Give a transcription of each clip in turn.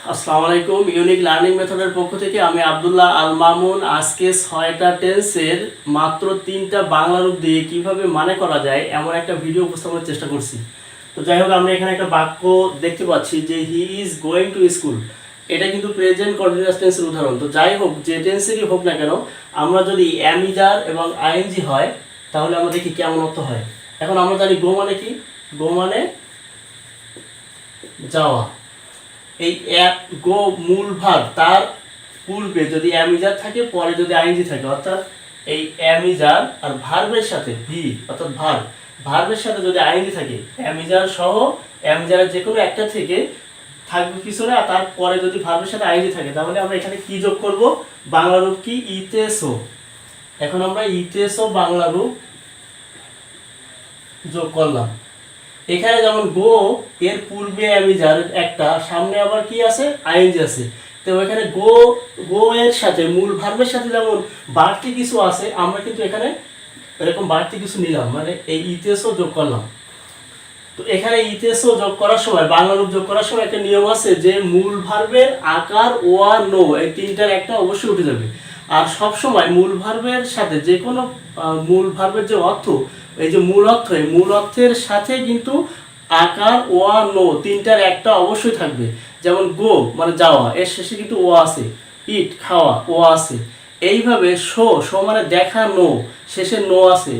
আসসালামু আলাইকুম। Unique learning মেথডের পক্ষ থেকে আমি আব্দুল্লাহ আল মামুন আজকে 6টা টেন্সের মাত্র 3টা বাংলা রূপ দিয়ে কিভাবে মানে করা যায় এমন একটা ভিডিও উপস্থাপনের চেষ্টা করছি। তো যাই হোক, আমরা এখানে একটা বাক্য দেখতে পাচ্ছি যে he is going to school. এটা কিন্তু প্রেজেন্ট কন্টিনিউয়াস টেন্সের উদাহরণ। তো যাই হোক, যে টেন্সেরই হোক না কেন, আমরা যদি অ্যামিজার এবং আইএনজি হয় তাহলে আমরা দেখি কেমন অর্থ হয়। এখন আমরা জানি গো মানে কি, গো মানে যাওয়া। এই গো মূল ভার্ব, তার পূর্বে যদি অ্যামিজার থাকে, পরে যদি আইএনজি থাকে, অর্থাৎ এই অ্যামিজার আর ভার্বের সাথে ভি অর্থাৎ ভার্বের সাথে যদি আইএনজি থাকে, অ্যামিজার সহ অ্যামিজারের যে কোনো একটা থেকে থাকবে পিছনে, আর তারপরে যদি ভার্বের সাথে আইএনজি থাকে, তাহলে আমরা এখানে কি যোগ করব? বাংলা রূপ কি? ইতেসো। এখন আমরা ইতেসো বাংলা রূপ যোগ করলাম। এখানে যেমন গো এর পূর্বে অ্যামিজার একটা, সামনে আবার কি আছে? আইএনজি আছে। তো এখানে গো গো এর সাথে মূল ভার্বের সাথে যেমন বাড়তি কিছু আছে, আমরা কিন্তু এখানে এরকম বাড়তি কিছু নিলাম, মানে এই ইতেসও যোগ করলাম। তো এখানে ইতেসও যোগ করার সময়, বাংলা রূপ যোগ করার সময় একটা নিয়ম আছে যে মূল ভার্বের আকার ও আর নো এই তিনটার একটা অবশ্যই উঠে যাবে। আর সব সময় মূল ভার্বের সাথে যে কোনো মূল ভার্বের যে অর্থ, এই যে মূল অর্থ, এই মূল অর্থের সাথে কিন্তু আকার ও আর নো তিনটার একটা অবশ্যই থাকবে। যেমন গো মানে যাওয়া, এর শেষে কিন্তু ও আছে। ইট খাওয়া, ও আছে। এইভাবে শো শো মানে দেখা, নো শেষে নো আছে।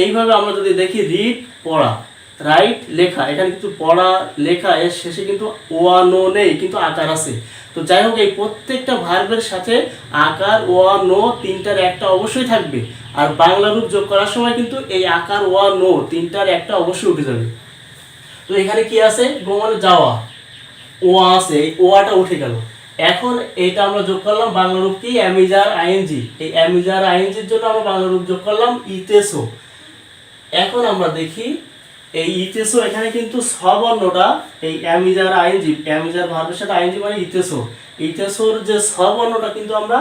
এইভাবে আমরা যদি দেখি রিড পড়া, রাইট লেখা, এখানে কিন্তু পড়া লেখা এর শেষে কিন্তু ও আর নো নেই, কিন্তু আকার আছে। তো যাই হোক, এই প্রত্যেকটা ভার্বের সাথে আকার ও আর নো তিনটার একটা অবশ্যই থাকবে। আর বাংলা রূপ যোগ করার সময় কিন্তু এই আকার ও আর নো তিনটার একটা অবশ্যই উঠে যাবে। তো এখানে কি আছে? গো মানে যাওয়া, ও আছে, এই ওয়াটা উঠে গেল। এখন এটা আমরা যোগ করলাম বাংলা রূপ কি? Am is are ING. এই অ্যামিজার আইএনজির জন্য আমরা বাংলা রূপ যোগ করলাম ইতেসো। এখন আমরা দেখি এই ইতেসো, এখানে কিন্তু স্ববর্ণটা এই অ্যামিজার আইএনজি, অ্যামিজার ভার্বের সাথে আইএনজি মানে ইতেসো, ইতেসোর যে স্ববর্ণটা কিন্তু আমরা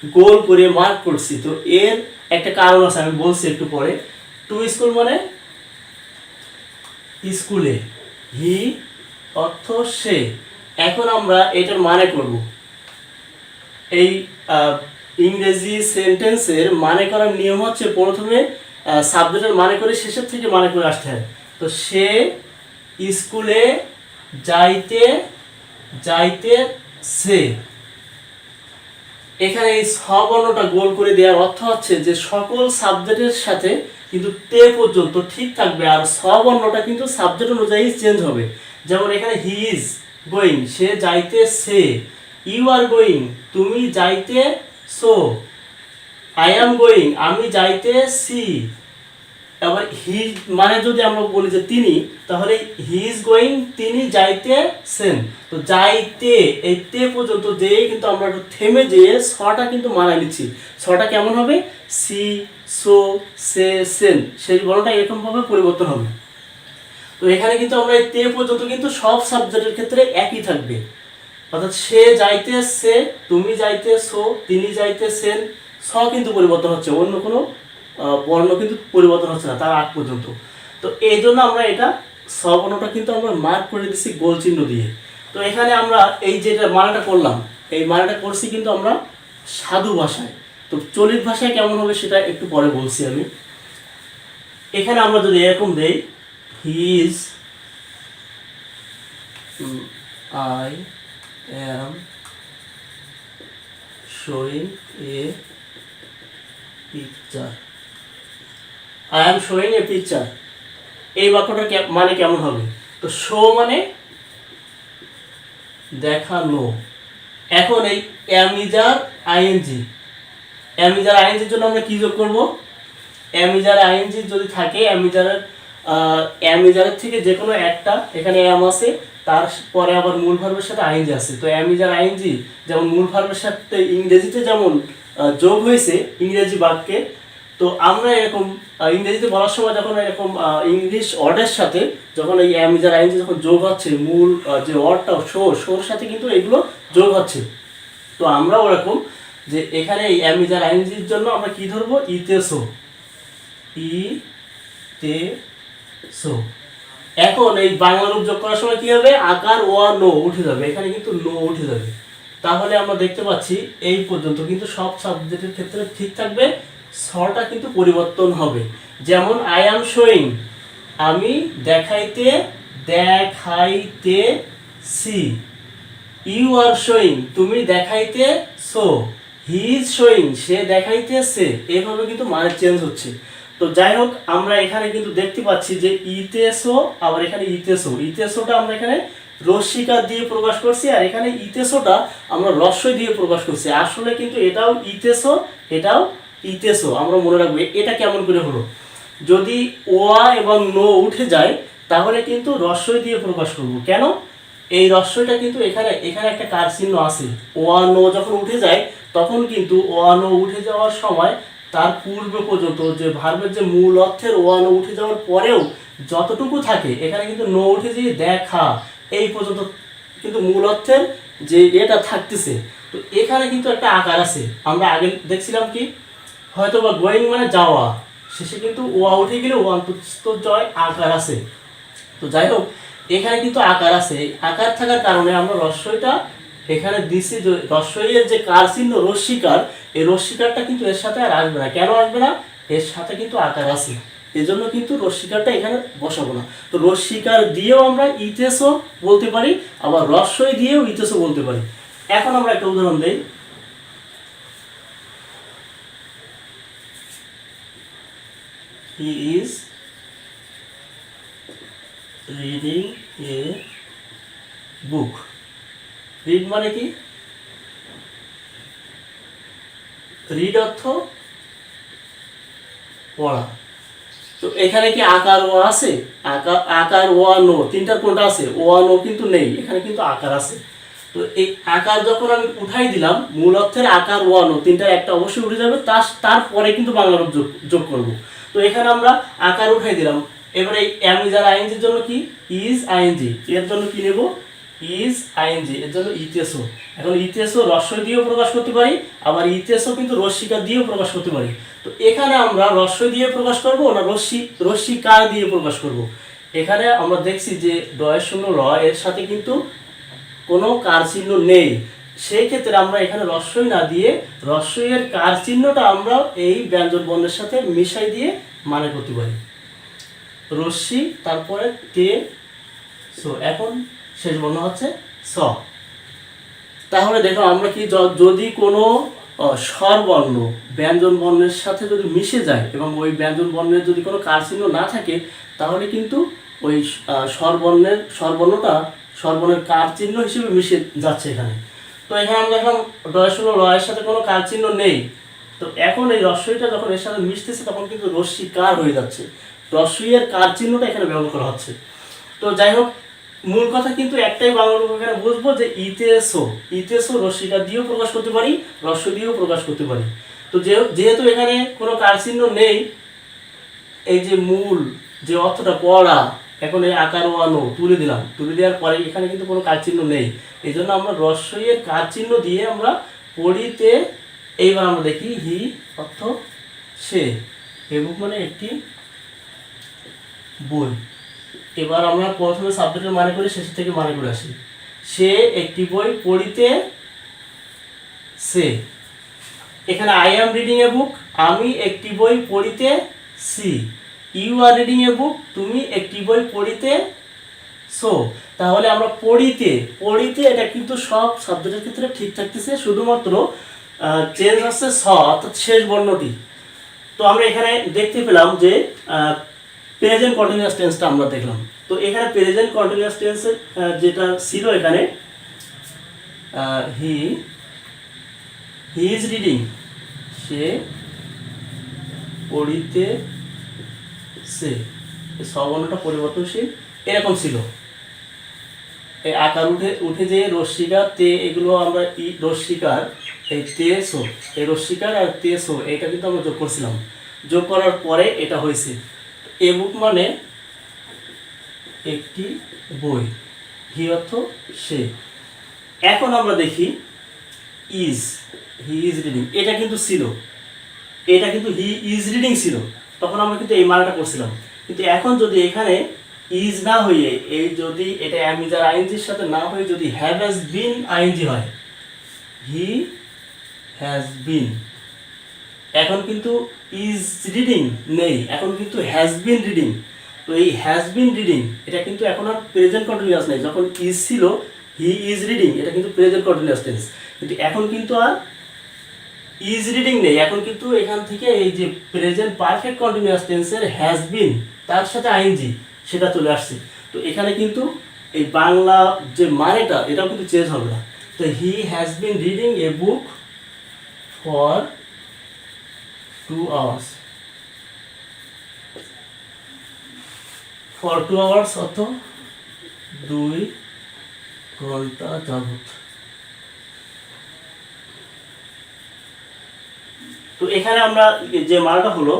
গোল করে মার্ক করছি। তো এর একটা কারণ আছে, আমি বলছি একটু পরে। টু স্কুল মানে স্কুলে, হি অর্থ সে। এখন আমরা এটার মানে করব। এই ইংরেজি সেন্টেন্সের মানে করার নিয়ম হচ্ছে প্রথমে সাবজেক্টের মানে করে শেষের থেকে মানে করে আসতে হয়। তো সে স্কুলে যাইতে যাইতেছে। এখানে এই স্ববর্ণটা গোল করে দেওয়ার অর্থ হচ্ছে যে সকল সাবজেক্টের সাথে কিন্তু তে পর্যন্ত ঠিক থাকবে, আর স্ববর্ণটা কিন্তু সাবজেক্ট অনুযায়ী চেঞ্জ হবে। যেমন এখানে হি ইজ গোয়িং, সে যাইতেছে। ইউ আর গোয়িং, তুমি যাইতেছো। আই অ্যাম গোয়িং, আমি যাইতেছি। আবার হি মানে যদি আমরা বলি যে তিনি, তাহলে হি ইজ গোয়িং, তিনি যাইতেছেন। তো যাইতে এই তে পর্যন্ত যেয়ে কিন্তু আমরা একটু থেমে যেয়ে ছটা কিন্তু মানায় নিচ্ছি। ছটা কেমন হবে? সি, সো, সে, সেন, সেই বর্ণটা এরকমভাবে পরিবর্তন হবে। তো এখানে কিন্তু আমরা এই তে পর্যন্ত কিন্তু সব সাবজেক্টের ক্ষেত্রে একই থাকবে। অর্থাৎ সে যাইতেছে, তুমি যাইতেছো, তিনি যাইতেছেন। স কিন্তু পরিবর্তন হচ্ছে, অন্য কোনো বর্ণ কিন্তু পরিবর্তন হচ্ছে না তার আগ পর্যন্ত। তো এই জন্য আমরা এটা স্ববর্ণটা কিন্তু আমরা মার্ক করে দিচ্ছি গোল চিহ্ন দিয়ে। তো এখানে আমরা এই যেটা মানেটা করলাম, এই মানেটা করছি কিন্তু আমরা সাধু ভাষায়। তো চলিত ভাষায় কেমন হবে সেটা একটু পরে বলছি আমি। এখানে আমরা যদি এরকম দেই, he is, I am showing a picture. I am showing a picture. এই বাক্যটা মানে কেমন হবে? তো শো মানে দেখানো। এখন এই অ্যামিজার আইএনজি, অ্যামিজার আইএনজির জন্য আমরা কি যোগ করব? অ্যামিজার আইএনজি যদি থাকে, অ্যামিজারের থেকে যে কোনো একটা, এখানে অ্যাম আছে, তারপরে আবার মূল ভার্বের সাথে আইএনজি আছে। তো অ্যামিজার আইএনজি যেমন মূল ভার্বের সাথে ইংরেজিতে যেমন যোগ হয়েছে ইংরেজি বাক্যে, তো আমরা এরকম ইংরেজিতে বলার সময় যখন এরকম ইংলিশ ওয়ার্ডের সাথে যখন এই অ্যামিজার আইএনজি যখন যোগ হচ্ছে, মূল যে ওয়ার্ডটা শোর সাথে কিন্তু এগুলো যোগ হচ্ছে। তো আমরা ওরকম যে এখানে এই অ্যামিজার আইএনজির জন্য আমরা কি ধরবো? ইতেসো, ই তে সো। এখন এই বাংলা রূপ যোগ করার সময় কি হবে, আকার ওয়া নো উঠে যাবে, এখানে কিন্তু নো উঠে যাবে। তাহলে আমরা দেখতে পাচ্ছি এই পর্যন্ত কিন্তু সব সাবজেক্টের ক্ষেত্রে ঠিক থাকবে, স্বরটা কিন্তু পরিবর্তন হবে। যেমন আই অ্যাম শোয়িং, আমি দেখাইতে দেখাইতেছি। ইউ আর শোয়িং, তুমি দেখাইতে সো। হি ইজ শোয়িং, সে দেখাইতেছে। এইভাবে কিন্তু মানে চেঞ্জ হচ্ছে। তো যাই হোক, আমরা এখানে কিন্তু দেখতে পাচ্ছি যে ইতেসো, আবার এখানে ইতেসো। ইতেসোটা আমরা এখানে রস্যিকার দিয়ে প্রকাশ করছি, আর এখানে ইতেসোটা আমরা রস্যই দিয়ে প্রকাশ করছি। আসলে কিন্তু এটাও ইতেসো, এটাও ইতেসো। আমরা মনে রাখবো এটা কেমন করে হলো। যদি ওয়া এবং নো উঠে যায় তাহলে কিন্তু রস্যই দিয়ে প্রকাশ করব। কেন? এই রস্যইটা কিন্তু এখানে এখানে একটা কার চিহ্ন আছে। ওয়া নো যখন উঠে যায় তখন কিন্তু ওয়া নো উঠে যাওয়ার সময় তার পূর্বে পর্যন্ত যে ভার্বের যে মূল অর্থের ওয়া নো উঠে যাওয়ার পরেও যতটুকু থাকে এখানে কিন্তু নো উঠে যেয়ে দেখা এই পর্যন্ত কিন্তু মূল অর্থের যে এটা থাকতেছে। তো এখানে কিন্তু একটা আকার আছে। আমরা আগে দেখছিলাম কি, হয়তো বা গোয়িং মানে যাওয়া, শেষে কিন্তু ওয়া উঠে গেলে ও অন্তর্জয় আকার আছে। তো যাই হোক, এখানে কিন্তু আকার আছে। আকার থাকার কারণে আমরা রস্যইটা এখানে দিছি। রস্যইয়ের যে কার চিহ্ন রস্যিকার, এই রস্যিকারটা কিন্তু এর সাথে আর আসবে না। কেন আসবে না? এর সাথে কিন্তু আকার আছে, এজন্য কিন্তু রস্যিকারটা এখানে বসাবো না। তো রস্যিকার দিয়েও আমরা ইতেসো বলতে পারি, আবার রস্যই দিয়েও ইতেসো বলতে পারি। এখন আমরা একটা উদাহরণ দেই। He is reading a book. Read মানে কি? রিড অর্থ পড়া। তো এখানে কি আকার ও আছে? আকার ওয়া নো তিনটার কোনটা আছে? ওয়া নো কিন্তু নেই, এখানে কিন্তু আকার আছে। তো এই আকার যখন আমি উঠাই দিলাম, মূল অর্থের আকার ওয়া নো তিনটার একটা অবশ্যই উঠে যাবে, তারপরে কিন্তু বাংলা রূপ যোগ করব। তো এখানে আমরা আকার উঠাই দিলাম। এবারে এম ইজ আর আইএনজির জন্য কি? Is ING. এর জন্য কি নেব? Is ING. এর জন্য ইতেসো। এখন ইতেসো রস্যই দিয়েও প্রকাশ করতে পারি, আবার ইতেসো কিন্তু রস্যিকা দিয়েও প্রকাশ করতে পারি। তো এখানে আমরা রস্যই দিয়ে প্রকাশ করব না রস্যিকার দিয়ে প্রকাশ করব? এখানে আমরা দেখছি যে ডয়ের শূন্য র এর সাথে কিন্তু কোনো কার চিহ্ন নেই। সেই ক্ষেত্রে আমরা এখানে রস্যই না দিয়ে রস্যইয়ের কার চিহ্নটা আমরা এই ব্যঞ্জন বর্ণের সাথে মিশাই দিয়ে মানে করতে পারি। রস্যি, তারপরে তে সো। এখন শেষ বর্ণ হচ্ছে স। তাহলে দেখো আমরা কি, যদি কোনো স্বরবর্ণ ব্যঞ্জন বর্ণের সাথে যদি মিশে যায় এবং ওই ব্যঞ্জন বর্ণের যদি কোনো কার চিহ্ন না থাকে, তাহলে কিন্তু ওই স্বরবর্ণের কার চিহ্ন হিসেবে মিশে যাচ্ছে এখানে। তো এখানে আমরা এখন ডয়সূন্য র এর সাথে কোনো কার চিহ্ন নেই। তো এখন এই রস্যইটা যখন এর সাথে মিশতেছে তখন কিন্তু রস্যিকার হয়ে যাচ্ছে। রস্যইয়ের কার চিহ্নটা এখানে ব্যবহার করা হচ্ছে। তো যাই হোক, মূল কথা কিন্তু একটাই বাংলা রূপ এখানে বুঝবো যে ইতেসো রস্যিকার দিয়েও প্রকাশ করতে পারি, রস্য দিয়েও প্রকাশ করতে পারি। তো যেহেতু এখানে কোনো কার চিহ্ন নেই, এই যে মূল যে অর্থটা পড়া, এখন এই আকার ওয়ানো তুলে দিলাম, তুলে দেওয়ার পরে এখানে কিন্তু কোনো কার চিহ্ন নেই। এই জন্য আমরা রস্যইয়ের কার চিহ্ন দিয়ে আমরা পড়িতে। এইবার আমরা দেখি হি অর্থ সে, এ বুক মানে একটি বই। এবার আমরা প্রথমে সাবজেক্টের মানে করি, শেষ থেকে মানে করে আসি। সে একটি বই পড়িতে সে। এখানে আই অ্যাম রিডিং এ বুক, আমি একটি বই পড়িতে C. You are reading a বুক, তুমি একটি বই পড়িতে সো। তাহলে আমরা পড়িতে এটা কিন্তু সব সাবজেক্টের ক্ষেত্রে ঠিক থাকতেছে, শুধুমাত্র চেঞ্জ হচ্ছে স অর্থাৎ শেষ বর্ণটি। তো আমরা এখানে দেখতে পেলাম যে প্রেজেন্ট কন্টিনিউয়াস টেন্সটা আমরা দেখলাম। তো এখানে প্রেজেন্ট কন্টিনিউয়াস টেন্সের যেটা ছিল এখানে হি ইজ রিডিং, সে পড়িতেছে। এই সবর্ণটা পরিবর্তনশীল এরকম ছিল। এই আকার উঠে যে রস্যিকার তে, এগুলো আমরা রস্যিকার এই তেসো, এই রস্যিকার আর তেসো এটা কিন্তু আমরা যোগ করছিলাম। যোগ করার পরে এটা হয়েছে। এ বুক মানে একটি বই, হি অর্থ সে। এখন আমরা দেখি হি ইজ রিডিং, এটা কিন্তু ছিল, এটা কিন্তু হি ইজ রিডিং ছিল, তখন আমরা কিন্তু এই মানাটা করছিলাম। কিন্তু এখন যদি এখানে ইজ না হয়ে এই যদি এটা এম ইজ আর আইএনজির সাথে না হয়ে যদি হ্যাভ হ্যাজ বিন আইএনজি হয়, হি হ্যাজ বিন, এখন কিন্তু ইজ রিডিং নেই, এখন কিন্তু হ্যাজ বিন রিডিং। তো এই হ্যাজ বিন রিডিং এটা কিন্তু এখন আর প্রেজেন্ট কন্টিনিউয়াস নেই। যখন ইজ ছিল হি ইজ রিডিং, এটা কিন্তু প্রেজেন্ট কন্টিনিউয়াস টেন্স, কিন্তু এখন কিন্তু আর ইজ রিডিং নেই, এখন কিন্তু এখান থেকে এই যে প্রেজেন্ট পারফেক্ট কন্টিনিউয়াস টেন্সের হ্যাজ বিন তার সাথে আইএনজি সেটা চলে আসছে। তো এখানে কিন্তু এই বাংলা যে মানেটা এটাও কিন্তু চেঞ্জ হবে না। তো he has been reading a book for 2 hours, for 2 hours অর্থ 2 ঘন্টা যাবত। তো এখানে আমরা যে মানটা হলো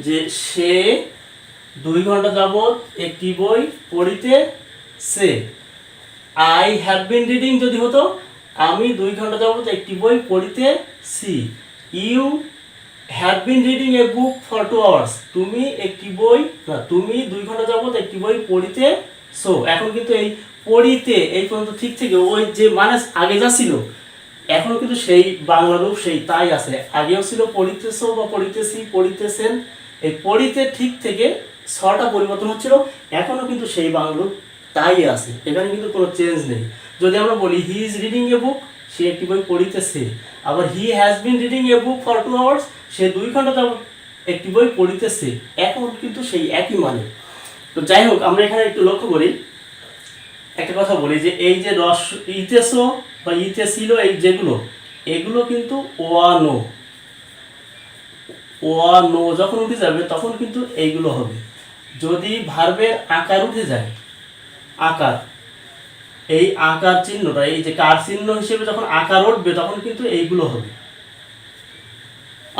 যে সে 2 ঘন্টা যাবত একটি বই পড়িতেছে। আই হ্যাভ বিন রিডিং যদি হতো আমি 2 ঘন্টা যাবত একটি বই পড়িতেছি। You have been reading a book for 2 hours, তুমি একটি বই না তুমি 2 ঘন্টা যাবত একটি বই পড়িতেছো। এখন কিন্তু এই পড়িতে এই পর্যন্ত ঠিক থেকে ওই যে মানে আগে যা ছিল এখনো কিন্তু সেই বাংলা রূপ সেই তাই আছে। আগেও ছিল পড়িতেছো বা পড়িতেছি, পড়িতেছেন, এই পড়িতে ঠিক থেকে ছটা পরিবর্তন হচ্ছিল, এখনো কিন্তু সেই বাংলা রূপ তাই আছে, এখানে কিন্তু কোনো চেঞ্জ নেই। যদি আমরা বলি হি ইজ রিডিং এ বুক, সে একটি বই পড়িতেছে। আবার he has been reading a book for 2 hours, সে 2 ঘন্টা যাবত একটি বই পড়িতেছে, এখন কিন্তু সেই একই মানে। তো যাই হোক আমরা এখানে একটু লক্ষ্য করি, একটা কথা বলি যে এই যে রস ইতেছো বা ইতে ছিল এই যেগুলো এগুলো কিন্তু ওয়ানো, ওয়ানো যখন উঠে যাবে তখন কিন্তু এইগুলো হবে। যদি ভার্বের আকার উঠে যায়, আকার এই আকার চিহ্নটা এই যে কার চিহ্ন হিসেবে যখন আকার উঠবে তখন কিন্তু এইগুলো হবে।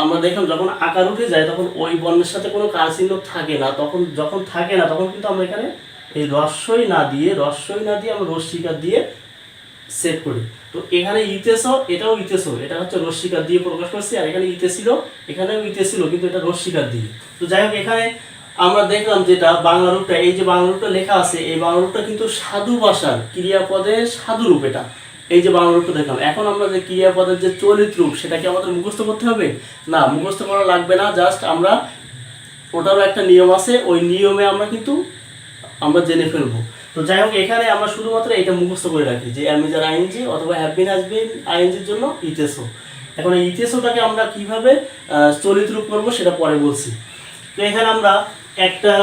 আমরা দেখলাম যখন আকার উঠে যায় তখন ওই বর্ণের সাথে কোনো কার চিহ্ন থাকে না, তখন যখন থাকে না তখন কিন্তু আমরা এখানে এই রস্বই না দিয়ে আমরা রস্বীকার দিয়ে সেট করি। তো এখানে ইতেছো এটাও ইতেছো, এটা হচ্ছে রস্বীকার দিয়ে প্রকাশ করছি, আর এখানে ইতে ছিল এখানেও ইতে ছিল কিন্তু এটা রস্বীকার দিয়ে। তো যাই হোক এখানে আমরা দেখলাম যেটা বাংলা রূপটা এই যে বাংলা রূপটা লেখা আছে এই বাংলা রূপটা কিন্তু সাধু ভাষার ক্রিয়াপদের সাধু রূপ। এটা এই যে বাংলা রূপটা দেখলাম, এখন আমরা যে ক্রিয়াপদের যে চলিত রূপ সেটা কি আমাদের মুখস্থ করতে হবে? না, মুখস্থ করা লাগবে না, জাস্ট আমরা ওটারও একটা নিয়ম আছে, ওই নিয়মে আমরা জেনে ফেলবো। তো যাই হোক এখানে আমরা শুধুমাত্র এটা মুখস্থ করে রাখি যে এম ইজ আর আইএনজি অথবা হ্যাভ বিন হ্যাজ বিন আইএনজির জন্য ইতেছো। এখন এই ইতেছোটাকে আমরা কিভাবে চলিত রূপ করবো সেটা পরে বলছি। তো এখানে আমরা একটা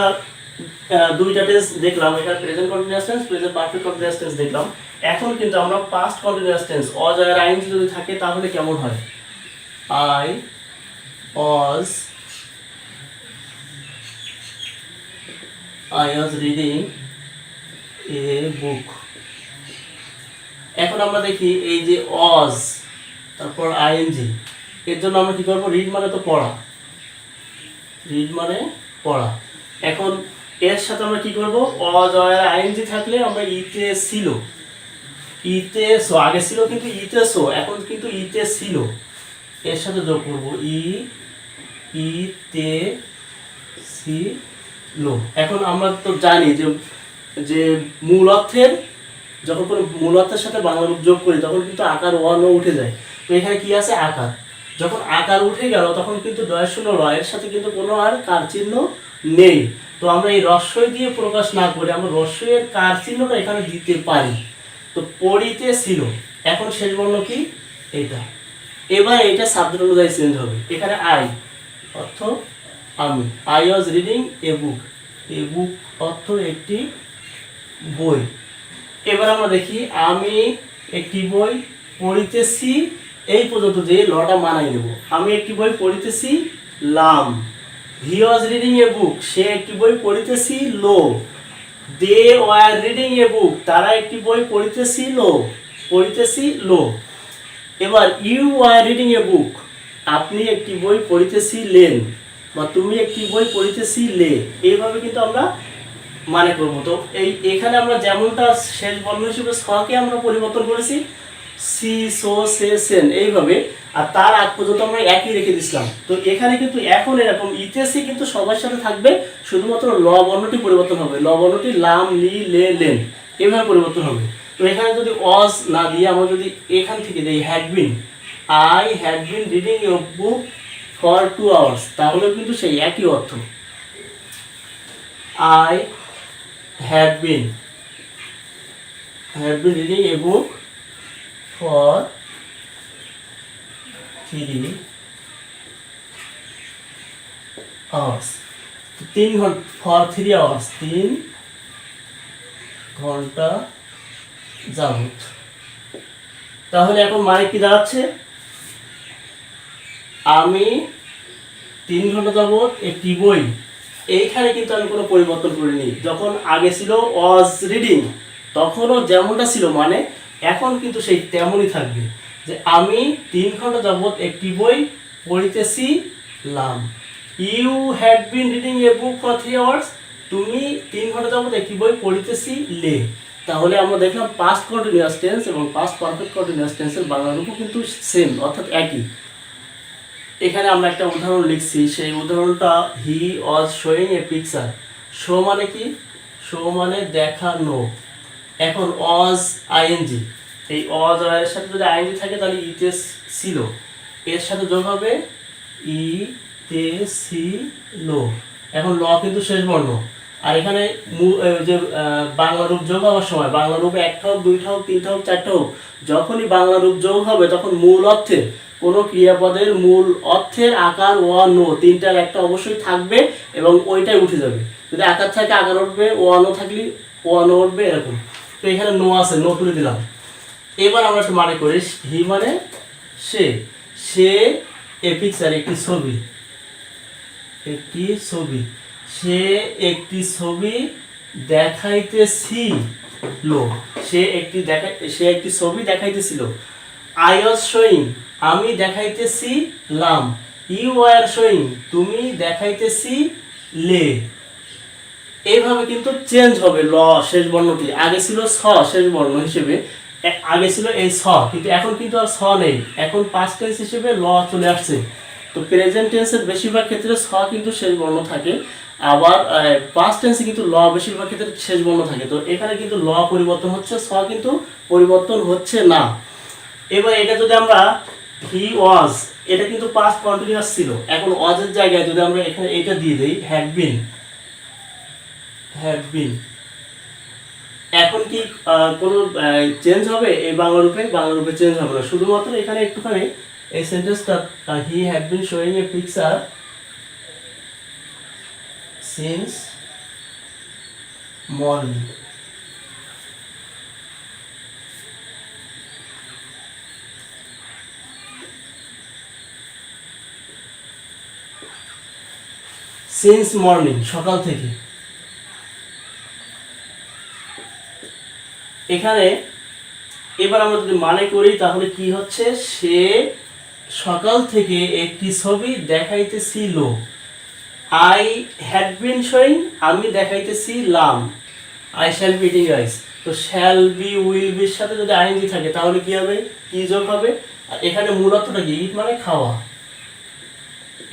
দুইটা টেন্স দেখলাম, এখানে present continuous tense, present perfect continuous tense দেখলাম। এখন কিন্তু আমরা পাস্ট কন্টিনিউয়াস টেন্স অজায়ের আইএনজি যদি থাকে তাহলে কেমন হয়? আই ওয়াজ রিডিং এ বুক। এখন আমরা দেখি এই যে ওয়াজ তারপর আইএনজি, এর জন্য আমরা কি করব? রিড মানে তো পড়া, রিড মানে পড়া। এখন এর সাথে আমরা কি করব? অজয়ের আইএনজি থাকলে আমরা ইতে ছিল, ইতে সো আগে ছিল কিন্তু ইতে সো এখন কিন্তু ইতে ছিল, এর সাথে যোগ করব ইতে ছিল। এখন আমরা তো জানি যে মূল অর্থের যখন কোনো মূল অর্থের সাথে বাংলা রূপ যোগ করি তখন কিন্তু আকার ওয়ানও উঠে যায়। তো এখানে কি আছে? আকার। যখন আকার উঠে গেল তখন কিন্তু ডয় শূন্য রয়ের সাথে কিন্তু কোনো আর কার চিহ্ন নেই। তো আমরা এই রস্বই দিয়ে প্রকাশ না করে আমরা রস্বইয়ের কার চিহ্নটা এখানে দিতে পারি। তো পড়িতে ছিল, এখন শেষ বর্ণ কি? এইটা। এবার এইটা সাবজেক্ট অনুযায়ী চেঞ্জ হবে। এখানে আই অর্থ আমি, আই ওয়াজ রিডিং এ বুক, এ বুক অর্থ একটি বই। এবার আমরা দেখি আমি একটি বই পড়িতেছি, এই পর্যন্ত যে লটা মানাই নেব। আমি একটি বই পড়িতেছি লাম, হি ওয়াজ রিডিং এ বুক, সে একটি বই পড়িতেছি লো, দে ওয়ার রিডিং এ বুক, তারা একটি বই পড়িতেছি লো। এবার ইউ ওয়ার রিডিং এ বুক, আপনি একটি বই পড়িতেছিলেন বা তুমি একটি বই পড়িতেছিলে, এইভাবে কিন্তু আমরা করব। তো এখানে আমরা যেমনটা শেষ বর্ণ হিসেবে ছকে আমরা পরিবর্তন করেছি, সি সো সে সেন এইভাবে, আর তার আগ পর্যন্ত আমরা একই রেখে দিছিলাম। তো এখানে কিন্তু এখন এরকম ইতে সি কিন্তু সবার সাথে থাকবে, শুধুমাত্র ল বর্ণটি পরিবর্তন হবে, ল বর্ণটি লাম লি লে লেন এইভাবে পরিবর্তন হবে। তো এখানে যদি অজ না দিয়ে আমরা যদি এখান থেকে দিই had been, I had been reading a book for 2 hours, তাহলে কিন্তু সেই একই অর্থ। I had been reading a book for 3 hours, 3 ঘন্টা for 3 hours, 3 ঘন্টা যাবত। তাহলে এখন মানে কি দাঁড়াচ্ছে, আমি 3 ঘন্টা যাবত একটি বই, এইখানে কিন্তু আমি কোনো পরিবর্তন করিনি। যখন আগে ছিল ওয়াজ রিডিং তখনও যেমনটা ছিল মানে এখন কিন্তু সেই তেমনই থাকবে, যে আমি 3 ঘন্টা যাবত একটি বই পড়িতেছিলাম। You had been reading a book for 3 hours, তুমি 3 ঘন্টা যাবত একটি বই পড়িতেছিলে। তাহলে আমরা দেখলাম পাস্ট কন্টিনিউয়াস টেন্স এবং পাস্ট পারফেক্ট কন্টিনিউয়াস টেন্সের বাংলা রূপও কিন্তু সেম অর্থাৎ একই। এখানে আমরা একটা উদাহরণ লিখছি, সেই উদাহরণটা he was showing a picture. Show মানে কি, শো মানে দেখানো। এখন অজ আইএনজি, এই অজ এর সাথে যদি আইএনজি থাকে তাহলে ইতে ছিল, এর সাথে যোগ হবে ইতে ছিল। এখন ল কিন্তু শেষ বর্ণ, আর এখানে যে বাংলা রূপ যোগ হওয়ার সময় বাংলা রূপে একটা হোক, দুইটা হোক, তিনটা হোক, চারটা হোক, যখনই বাংলা রূপ যোগ হবে তখন মূল অর্থে কোনো ক্রিয়াপদের মূল অর্থের আকার ও নো তিনটার একটা অবশ্যই থাকবে এবং ওইটাই উঠে যাবে। যদি আকার থাকে আকার উঠবে, ও নো থাকলে ও নো উঠবে, এরকম। তো এখানে নো আছে, নো তুলে দিলাম। এবার আমরা একটু মানে করি, হি মানে সে, সে এ পিকচার একটি ছবি, একটি ছবি, সে একটি ছবি দেখাইতেছিল, সে একটি ছবি দেখাইতেছিল। আই ওয়াজ শোয়িং, আমি দেখাইতেছিলাম। ইউ ওয়ার শোয়িং, তুমি দেখাইতেছিলে। এইভাবে কিন্তু চেঞ্জ হবে ল শেষ বর্ণটি। আগে ছিল স শেষ বর্ণ হিসেবে, আগে ছিল এই স, কিন্তু এখন কিন্তু আর স নেই, এখন পাস্ট টেন্স হিসেবে ল চলে আসছে। তো প্রেজেন্ট টেন্সের বেশিরভাগ ক্ষেত্রে স কিন্তু শেষ বর্ণ থাকে, আবার পাস্ট টেন্সে কিন্তু ল বেশিরভাগ ক্ষেত্রে শেষ বর্ণ থাকে। তো এখানে কিন্তু ল পরিবর্তন হচ্ছে, স কিন্তু পরিবর্তন হচ্ছে না। এবার এটা যদি আমরা হি ওয়াজ, এটা কিন্তু পাস্ট কন্টিনিউয়াস ছিল, এখন ওয়াজের জায়গায় যদি আমরা এখানে এটা দিয়ে দেই হ্যাড বিন, এখন কি কোনো চেঞ্জ হবে এই বাংলা রূপে? বাংলা রূপে চেঞ্জ হবে না, শুধুমাত্র এখানে একটুখানি এই সেন্টেন্সটা he had been showing a picture since morning. Since morning, সকাল থেকে। এখানে এবার আমরা যদি মানে করি তাহলে কি হচ্ছে, সে সকাল থেকে একটি ছবি দেখাইতেছিল। আই হ্যাড বিন শোয়িং, আমি দেখাইতেছিলাম। I shall be eating rice, তো শ্যাল বি উইল বির সাথে যদি আইএনজি থাকে তাহলে কি হবে, কি যোগ হবে, আর এখানে মূল অর্থটা কি, ইট মানে খাওয়া।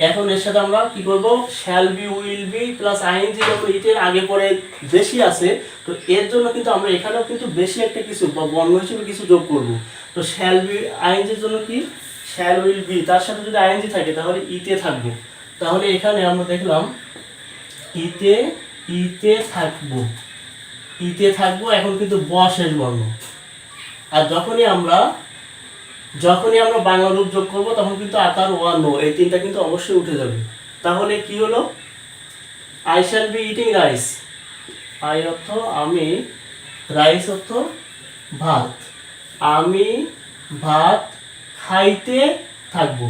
এখন এর সাথে আমরা কি করব, shall be will be plus ING, যখন ইটের আগে পরে বেশি আছে তো এর জন্য কিন্তু আমরা এখানেও কিন্তু বেশি একটা কিছু বা বর্ণ হিসেবে কিছু যোগ করব। তো শ্যাল বি আইএনজির জন্য কি, শ্যাল উইল বি, তার সাথে যদি আইএনজি থাকে তাহলে ইতে থাকবে। তাহলে এখানে আমরা দেখলাম ইতে থাকবো, এখন কিন্তু ব শেষ বর্ণ। আর যখনই আমরা বাংলা রূপ যোগ করব তখন কিন্তু আকার ওয়া নো এই তিনটা কিন্তু অবশ্যই উঠে যাবে। তাহলে কি হলো, I shall be eating rice, I অর্থ আমি, রাইস অর্থ ভাত, আমি ভাত খাইতে থাকবো,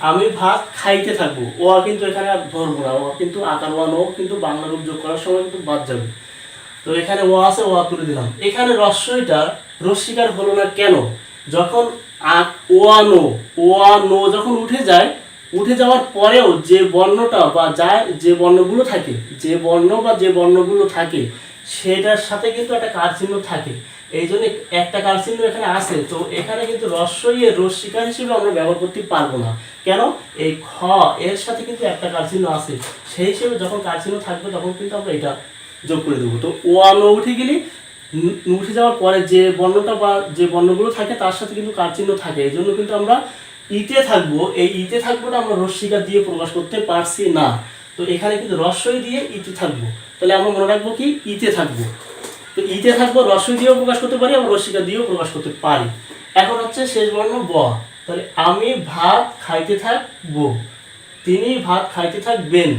আমি ভাত খাইতে থাকবো। ওয়া কিন্তু এখানে আর ধরবো না, ওয়া কিন্তু আকার ওয়া নো কিন্তু বাংলা রূপ যোগ করার সময় কিন্তু বাদ যাবে। তো এখানে ওয়া আছে, ওয়া তুলে দিলাম। এখানে রস্যইটা রস্বীকার হলো না কেন, যখন ওয়া নো যখন উঠে যায়, উঠে যাওয়ার পরেও যে বর্ণটা বা যে বর্ণগুলো থাকে, যে বর্ণগুলো থাকে সেটার সাথে কিন্তু একটা কার চিহ্ন থাকে। এই জন্য একটা কার চিহ্ন এখানে আছে, তো এখানে কিন্তু রস্বই এর রস্বীকার হিসেবে আমরা ব্যবহার করতে পারবো না। কেন? এই খ এর সাথে কিন্তু একটা কার চিহ্ন আছে, সেই হিসেবে যখন কার চিহ্ন থাকবে তখন কিন্তু আমরা এটা যোগ করে দেবো। তো ও আ নো উঠে গেলে উঠে যাওয়ার পরে যে বর্ণটা বা যে বর্ণগুলো থাকে তার সাথে কিন্তু কার চিহ্ন থাকে, এই জন্য কিন্তু আমরা ইতে থাকবো, এই ইতে থাকবোটা আমরা রস্বীকার দিয়ে প্রকাশ করতে পারছি না। তো এখানে কিন্তু রস্বই দিয়ে ইতে থাকবো, তাহলে আমরা মনে রাখবো কি ইতে থাকবো। তো ইতে থাকবো, রস্বই দিয়েও প্রকাশ করতে পারি, আমরা রস্বীকার দিয়েও প্রকাশ করতে পারি। এখন হচ্ছে শেষ বর্ণ ব, তাহলে আমি ভাত খাইতে থাকবো, তিনি ভাত খাইতে থাকবেন,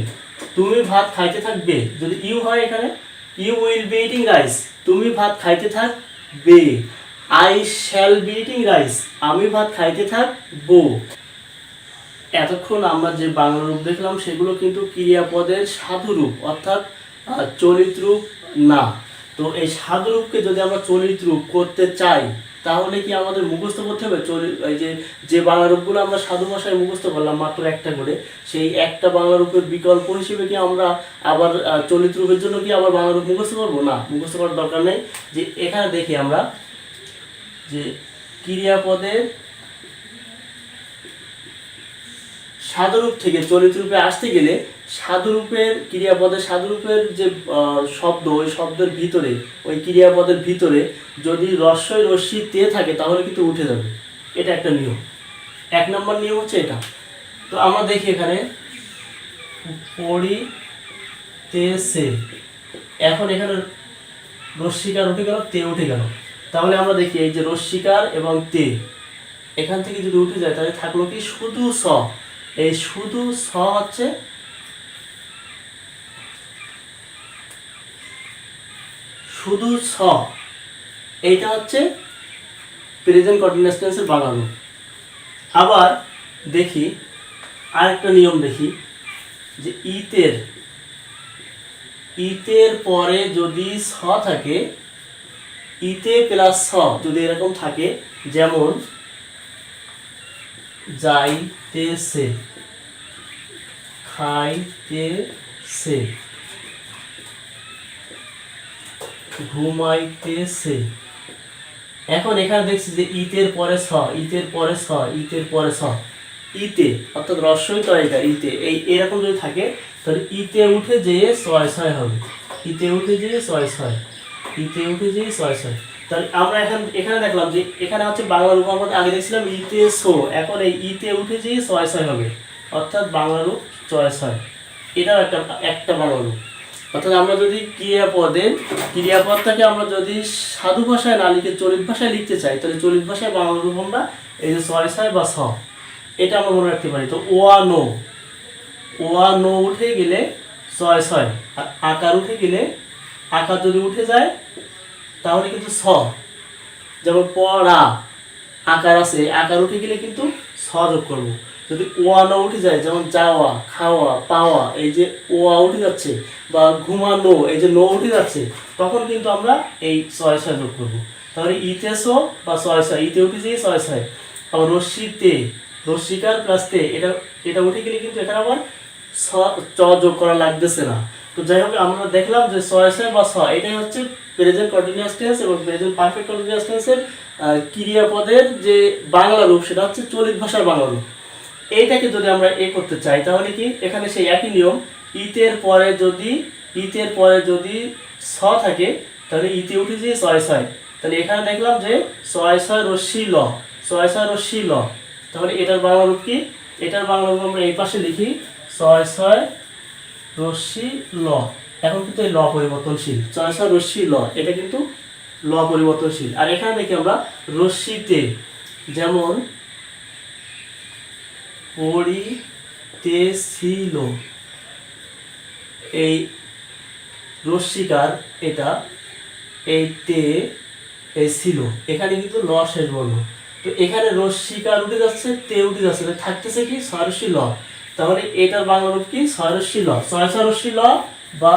তুমি ভাত খাইতে থাকবে। যদি ইউ হয় এখানে you will be eating rice, তুমি ভাত খাইতে থাকবে। I shall be eating rice, আমি ভাত খাইতে থাকবো। এতক্ষণ আমরা যে বাংলা রূপ দেখলাম সেগুলো কিন্তু ক্রিয়াপদের সাধু রূপ, অর্থাৎ চলিত রূপ না। তো এই সাধু রূপকে যদি আমরা চলিত রূপ করতে চাই তাহলে কি আমাদের মুখস্থ করতে হবে? এই যে বাংলা রূপগুলো আমরা সাধু ভাষায় মুখস্থ করলাম মাত্র একটা করে, সেই একটা বাংলা রূপের বিকল্প হিসেবে কি আমরা আবার চলিত রূপের জন্য কি আবার বাংলা রূপ মুখস্থ করবো? না, মুখস্থ করার দরকার নেই। যে এখানে দেখি আমরা যে ক্রিয়াপদের সাধুরূপ থেকে চলিত রূপে আসতে গেলে সাধুরূপের ক্রিয়াপদের সাধুরূপের যে শব্দ, ওই শব্দের ভিতরে, ওই ক্রিয়াপদের ভিতরে যদি রস্বই রস্বী তে থাকে তাহলে কিন্তু উঠে যাবে। এটা একটা নিয়ম, 1 নম্বর নিয়ম হচ্ছে এটা। তো আমরা দেখি এখানে পড়িতেছে, এখন এখানে রস্বীকার উঠে গেল, তে উঠে গেল। তাহলে আমরা দেখি এই যে রস্বীকার এবং তে এখান থেকে যদি উঠে যায় তাহলে থাকলো কি শুধু স। এই শুধু স হচ্ছে শুধু স, এইটা হচ্ছে প্রেজেন্ট কন্টিনিউয়াস টেন্সের বাংলা রূপ। আবার দেখি আরেকটা নিয়ম দেখি যে ইতের পরে যদি স থাকে, ইতে প্লাস স যদি এরকম থাকে, যেমন যাইতেছে, খাইতেছে, ঘুমাইতেছে। এখন এখানে দেখছি যে ইতের পরে স, ইতের পরে স, ইতের পরে স, ইতে অর্থাৎ রস্বই তয়টা ইতে, এই এরকম যদি থাকে তাহলে ইতে উঠে যেয়ে ছয় ছয় হবে, ইতে উঠে যেয়ে ছয় ছয়, ইতে উঠে যেয়ে ছয় ছয়। তাহলে আমরা এখানে দেখলাম যে এখানে হচ্ছে বাংলা রূপ আমরা আগে দেখছিলাম ইতে সো, এখন এই ইতে উঠে যেয়ে ছয় ছয় হবে, অর্থাৎ বাংলা রূপ ছয় ছয়। এটাও একটা বাংলা রূপ। অর্থাৎ আমরা যদি ক্রিয়াপদটাকে আমরা যদি সাধু ভাষায় না লিখে চলিত ভাষায় লিখতে চাই তাহলে চলিত ভাষায় বাংলা রূপ আমরা এই যে ছয় ছয় বা ছ, এটা আমরা মনে রাখতে পারি। তো ও আ নো উঠে গেলে ছয় ছয়, আর আকার উঠে গেলে, আকার যদি উঠে যায় তাহলে কিন্তু ছ, যেমন পড়া আকার আছে, আকার উঠে গেলে কিন্তু ছ যোগ করবো। যদি ও আ না উঠে যায়, যেমন যাওয়া, খাওয়া, পাওয়া, এই যে ও আ উঠে যাচ্ছে, বা ঘুমানো, এই যে নো উঠে যাচ্ছে, তখন কিন্তু আমরা এই ছয় ছয় যোগ করবো। তাহলে ইতে সো বা ছয় ছয়, ইতে উঠে যায় ছয় ছয়। আবার রশ্মিতে, রশ্মিকার প্লাস তে, এটা উঠে গেলে কিন্তু এখানে আবার চ যোগ করা লাগতেছে না। তো যাই হোক আমরা দেখলাম যে ছয় ছয় বা ছ এটাই হচ্ছে প্রেজেন্ট কন্টিনিউয়াস টেন্স এবং প্রেজেন্ট পারফেক্ট কন্টিনিউয়াস টেন্সের ক্রিয়াপদের যে বাংলা রূপ সেটা হচ্ছে চলিত ভাষার বাংলা রূপ। এইটাকে যদি আমরা করতে চাই তাহলে কি এখানে সেই একই নিয়ম, ইতের পরে যদি ছ থাকে তাহলে ইতে উঠে যে ছয় ছয়। তাহলে এখানে দেখলাম যে ছয় ছয় রশ্মি ল, ছয় ছয় রশ্মি ল, তাহলে এটার বাংলা রূপ কি? এটার বাংলা রূপ আমরা এই পাশে লিখি ছয় ছয় রশ্মি ল। এখন কিন্তু এই ল পরিবর্তনশীল, ছয় ছয় রশ্মি ল, এটা কিন্তু ল পরিবর্তনশীল। আর এখানে দেখি আমরা রশ্মিতে, যেমন পড়িতেছিল, এই রশ্মিকার এটা, এই তে, এই ছিল, এখানে কিন্তু ল শেষ বর্ণ। তো এখানে রশ্মিকার উঠে যাচ্ছে, তে উঠে যাচ্ছে, থাকতেছে কি ছয়রশ্মি ল। তাহলে এটার বাংলা রূপ কি ছয়রশ্মি ল, ছয় ছয়রশ্মি ল বা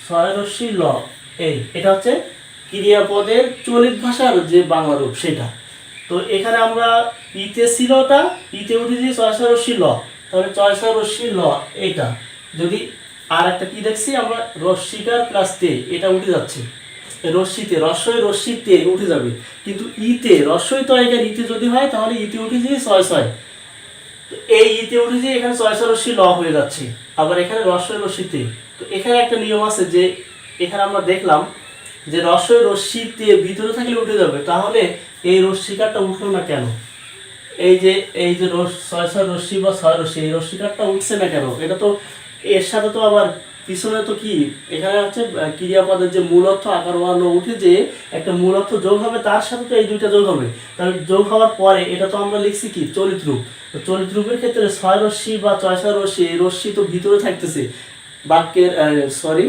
ছয়রশ্মি ল। এটা হচ্ছে ক্রিয়াপদের চলিত ভাষার যে বাংলা রূপ সেটা। তো এখানে আমরা ইতে ছিলটা, ইতে উঠে দিয়ে ছয় ছয় রশ্মি ল, তাহলে ছয় ছয় রশ্মি ল এইটা। যদি আর একটা কি দেখছি আমরা রশ্মিকার প্লাস তে, এটা উঠে যাচ্ছে, রশ্মিতে রস্বই রশ্মিতে উঠে যাবে, কিন্তু ইতে রস্বই তো এখানে ইতে যদি হয় তাহলে ইতে উঠে যে ছয় ছয়, তো এই ইতে উঠে যে এখানে ছয় ছয় রশ্মি ল হয়ে যাচ্ছে, আবার এখানে রস্বই রশ্মিতে। তো এখানে একটা নিয়ম আছে যে এখানে আমরা দেখলাম যে রস্বই রশ্মিতে ভিতরে থাকলে উঠে যাবে, তাহলে এই রশ্মিকারটা উঠলো না কেন? এই যে ছয় ছয় রশ্মি বা ছয় রশ্মি, এই রশ্মিকারটা উঠছে না কেন? এটা তো এর সাথে তো আবার পিছনে তো কি এখানে হচ্ছে ক্রিয়াপদের যে মূল অর্থ আকার বর্ণ উঠে যে একটা মূল অর্থ যোগ হবে, তার সাথে তো এই দুইটা যোগ হবে। তাহলে যোগ হওয়ার পরে এটা তো আমরা লিখছি কি চলিত রূপ। তো চলিত রূপের ক্ষেত্রে ছয় রশ্মি বা ছয় ছয় রশ্মি, এই রশ্মি তো ভিতরে থাকতেছে বাক্যের, সরি,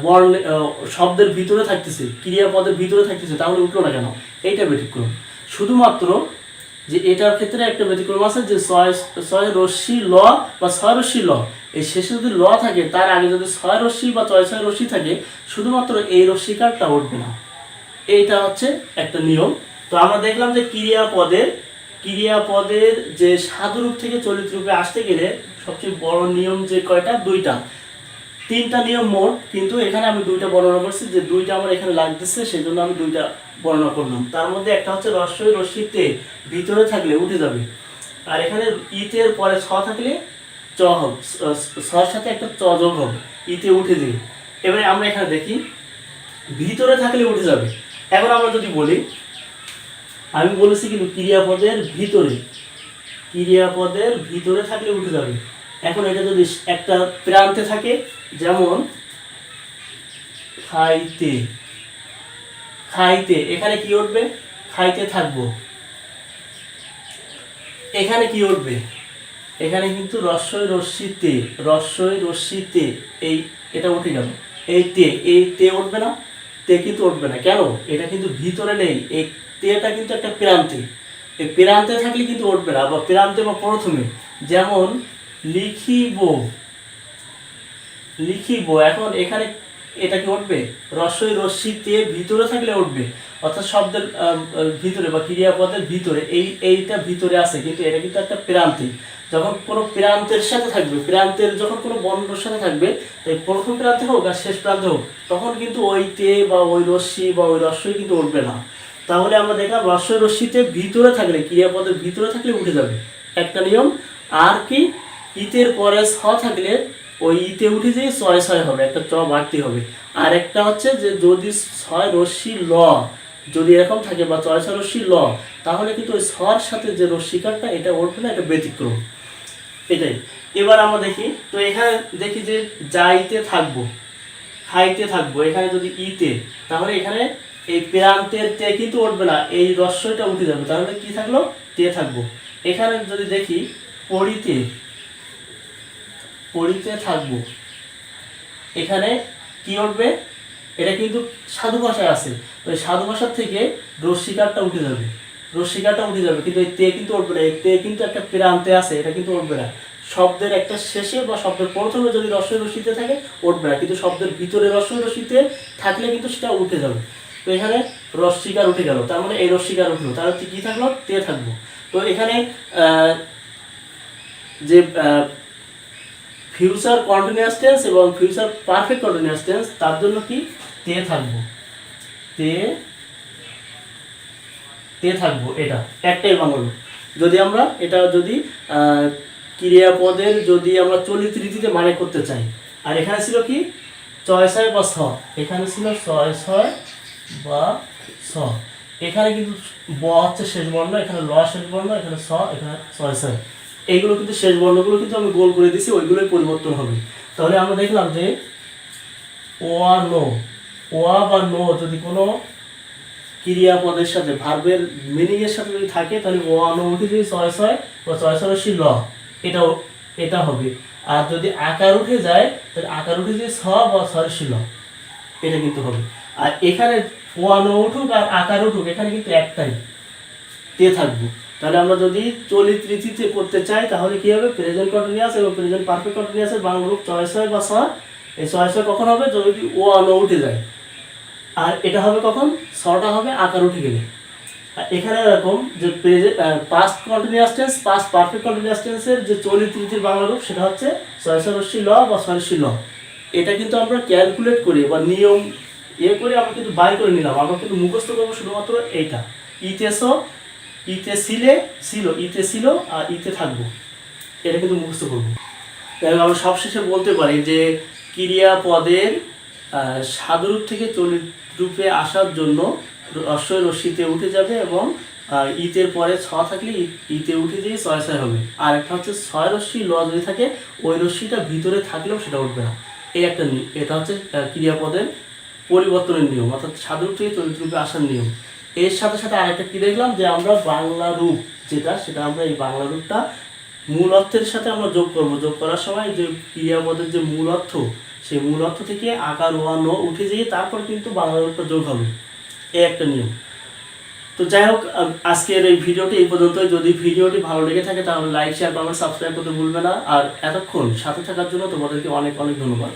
বর্ণ, শব্দের ভিতরে থাকতেছে, ক্রিয়াপদের ভিতরে থাকতেছে, তাহলে উঠলো না কেন? এইটা ব্যতিক্রম। শুধুমাত্র যে এটার ক্ষেত্রে একটা ব্যতিক্রম আছে যে ছয় ছয় রশ্মি ল বা ছয় রশ্মি ল, এই শেষে যদি ল থাকে তার আগে যদি ছয় রশ্মি বা ছয় ছয় রশ্মি থাকে, শুধুমাত্র এই রশ্মিকারটা উঠবে না। এইটা হচ্ছে একটা নিয়ম। তো আমরা দেখলাম যে ক্রিয়াপদের যে সাধুরূপ থেকে চলিত রূপে আসতে গেলে সবচেয়ে বড় নিয়ম যে কয়টা, দুইটা, তিনটা নিয়ম মোট, কিন্তু এখানে আমি দুইটা বর্ণনা করছি, যে দুইটা আমার এখানে লাগতেছে সেই জন্য আমি দুইটা বর্ণনা করলাম। তার মধ্যে একটা হচ্ছে রস্বই রশ্মিতে ভিতরে থাকলে উঠে যাবে, আর এখানে ইতের পরে ছ থাকলে চ হবে, ছর সাথে একটা চ যোগ হবে, ইতে উঠে যাবে। এবারে আমরা এখানে দেখি ভিতরে থাকলে উঠে যাবে। এখন আমরা যদি বলি, আমি বলেছি কিন্তু ক্রিয়াপদের ভিতরে থাকলে উঠে যাবে। এখন এটা যদি একটা প্রান্তে থাকে, যেমন খাইতে, খাইতে, এখানে কি উঠবে? খাইতে থাকবো। এখানে কি উঠবে? এখানে কিন্তু রস্বই রশ্মিতে এই এটা উঠে গেল, এই তে উঠবে না, তে কিন্তু উঠবে না কেন? এটা কিন্তু ভিতরে নেই, এই তেটা কিন্তু একটা প্রান্তে, এই প্রান্তে থাকলে কিন্তু উঠবে না, বা প্রান্তে বা প্রথমে, যেমন লিখিব, এখন এখানে এটা কি উঠবে? রস্বই রশ্মিতে ভিতরে থাকলে উঠবে, অর্থাৎ শব্দের ভিতরে বা ক্রিয়াপদের ভিতরে, এইটা ভিতরে আছে, কিন্তু এটা কিন্তু একটা প্রান্তে। যখন কোনো প্রান্তের সাথে থাকবে, প্রান্তের যখন কোনো বর্ণের সাথে থাকবে, তাই প্রথম প্রান্তে হোক আর শেষ প্রান্তে হোক, তখন কিন্তু ওই তে বা ওই রশ্মি বা ওই রস্বই কিন্তু উঠবে না। তাহলে আমরা দেখলাম রস্বই রশ্মিতে ভিতরে থাকলে, ক্রিয়াপদের ভিতরে থাকলে উঠে যাবে, একটা নিয়ম। আর কি, ইতের পরে ছ থাকলে ওই ইতে উঠে যেয়ে ছয় ছয় হবে, একটা চ বাড়তি হবে। আর একটা হচ্ছে যে যদি ছয় রশ্মি ল যদি এরকম থাকে বা ছয় ছয় রশ্মি ল, তাহলে কিন্তু ওই ছর সাথে যে রশ্মিকারটা এটা উঠবে না, এটা ব্যতিক্রম। এটাই। এবার আমরা দেখি, তো এখানে দেখি যে যাইতে থাকবো, খাইতে থাকবো, এখানে যদি ইতে, তাহলে এখানে এই প্রান্তের তে কিন্তু উঠবে না, এই রস্বইটা উঠে যাবে, তাহলে কি থাকলো? তে থাকবো। এখানে যদি দেখি পড়িতে, থাকবো, এখানে কি উঠবে? এটা কিন্তু সাধু ভাষায় আছে, ওই সাধু ভাষার থেকে রশ্মিকারটা উঠে যাবে, কিন্তু এই তে কিন্তু উঠবে না, এই তে কিন্তু একটা প্রান্তে আছে, এটা কিন্তু উঠবে না। শব্দের একটা শেষে বা শব্দের প্রথমে যদি রস্বই রশ্মিতে থাকে উঠবে না, কিন্তু শব্দের ভিতরে রস্বই রশ্মিতে থাকলে কিন্তু সেটা উঠে যাবে। তো এখানে রশ্মিকার উঠে গেল, তার মানে এই রশ্মিকার উঠলো, তাহলে কি থাকলো? তে থাকবো। তো এখানে যে ফিউচার কন্টিনিউয়াস টেন্স এবং ফিউচার পারফেক্ট কন্টিনিউয়াস টেন্স, তার জন্য কি তে থাকবো, তে থাকবো, এটা একটাই বানানো। যদি আমরা এটা যদি ক্রিয়াপদের যদি আমরা চলিত রীতিতে মানে করতে চাই, আর এখানে ছিল কি ছয় ছয় বা ছ, এখানে ছিল ছয় ছয় বা ছ, এখানে কিন্তু ব হচ্ছে শেষ বর্ণ, এখানে ল শেষ বর্ণ, এখানে ছ, এখানে ছয় ছয়, এইগুলো কিন্তু শেষ বর্ণগুলো কিন্তু আমি গোল করে দিছি, ওইগুলোই পরিবর্তন হবে। তাহলে আমরা দেখলাম যে ওয়া নো, ওয়া বা নো যদি কোনো ক্রিয়াপদের সাথে ভার্বের মিনিং এর সাথে যদি থাকে, তাহলে ওয়া নো উঠে যদি ছয় ছয় বা ছয় ছয় রশ্মি ল, এটা হবে। আর যদি আকার উঠে যায়, তাহলে আকার উঠে যদি ছ বা ছয় রশ্মি ল, এটা কিন্তু হবে। আর এখানে ওয়া নো উঠুক আর আকার উঠুক, এখানে কিন্তু একটাই তে থাকবো। তাহলে আমরা যদি চলিত রীতিতে করতে চাই, তাহলে কি হবে? প্রেজেন্ট কন্টিনিউয়াস এবং প্রেজেন্ট পারফেক্ট কন্টিনিউয়াসের বাংলা রূপ ছয় ছয় বা ছ, এই ছয় ছয় কখন হবে? যদি ও নো উঠে যায়। আর এটা হবে কখন? ছটা হবে আকার উঠে গেলে। আর এখানে এরকম যে past continuous tense, past perfect continuous টেন্সের যে চলিত রীতির বাংলা রূপ, সেটা হচ্ছে ছয় ছয় রশ্মি ল বা ছয় রশ্মি ল। এটা কিন্তু আমরা ক্যালকুলেট করি বা নিয়ম করে আমরা কিন্তু বাই করে নিলাম। আমরা কিন্তু মুখস্থ করবো শুধুমাত্র এইটা, ইতে ছিল, ইতে ছিল আর ইতে থাকবো, এটা কিন্তু মুখস্থ করবো। তাই আমরা সবশেষে বলতে পারি যে ক্রিয়াপদের সাদরূপ থেকে চলিত রূপে আসার জন্য রস্বই রশ্মিতে উঠে যাবে এবং ইতের পরে ছ থাকলে ইতে উঠে যেয়ে ছয় ছয় হবে। আর একটা হচ্ছে ছয় রশ্মি ল যদি থাকে ওই রশ্মিটা ভিতরে থাকলেও সেটা উঠবে না। এই একটা এটা হচ্ছে ক্রিয়াপদের পরিবর্তনের নিয়ম, অর্থাৎ সাদরূপ থেকে চলিত রূপে আসার নিয়ম। এর সাথে সাথে আরেকটা কি দেখলাম যে আমরা বাংলা রূপ যেটা, সেটা আমরা এই বাংলা রূপটা মূল অর্থের সাথে আমরা যোগ করবো। যোগ করার সময় যে ক্রিয়াপদের যে মূল অর্থ, সেই মূল অর্থ থেকে আকার ওয়া ন উঠে যেয়ে তারপর কিন্তু বাংলা রূপটা যোগ হবে, এই একটা নিয়ম। তো যাই হোক, আজকের এই ভিডিওটি এই পর্যন্তই। যদি ভিডিওটি ভালো লেগে থাকে তাহলে লাইক, শেয়ার, কমেন্ট, সাবস্ক্রাইব করতে ভুলবে না। আর এতক্ষণ সাথে থাকার জন্য তোমাদেরকে অনেক অনেক ধন্যবাদ।